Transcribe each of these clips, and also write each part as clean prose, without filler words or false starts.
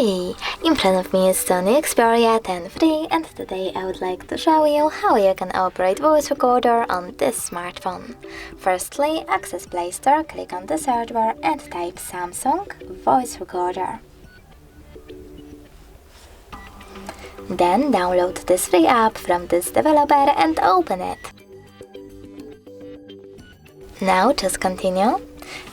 Hey! In front of me is SONY Xperia 10 and today I would like to show you how you can operate voice recorder on this smartphone. Firstly, access Play Store, click on the search bar and type Samsung voice recorder. Then download this free app from this developer and open it. Now just continue.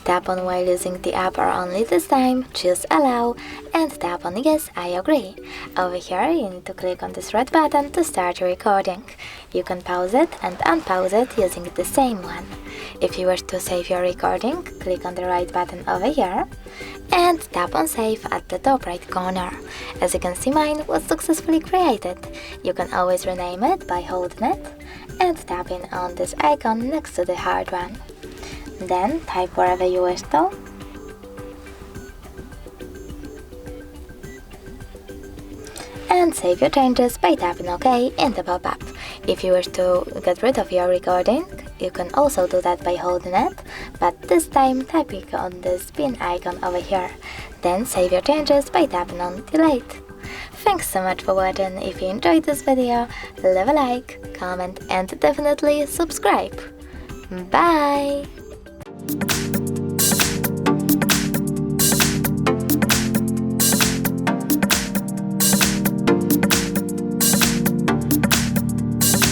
Tap on while using the app or only this time, choose allow and tap on yes, I agree. Over here you need to click on this red button to start your recording. You can pause it and unpause it using the same one. If you wish to save your recording, click on the right button over here and tap on save at the top right corner. As you can see, mine was successfully created. You can always rename it by holding it and tapping on this icon next to the hard one. Then type wherever you wish to. And save your changes by tapping OK in the pop-up. If you wish to get rid of your recording, you can also do that by holding it, but this time tapping on this pin icon over here. Then save your changes by tapping on delete. Thanks so much for watching. If you enjoyed this video, leave a like, comment and definitely subscribe. Bye!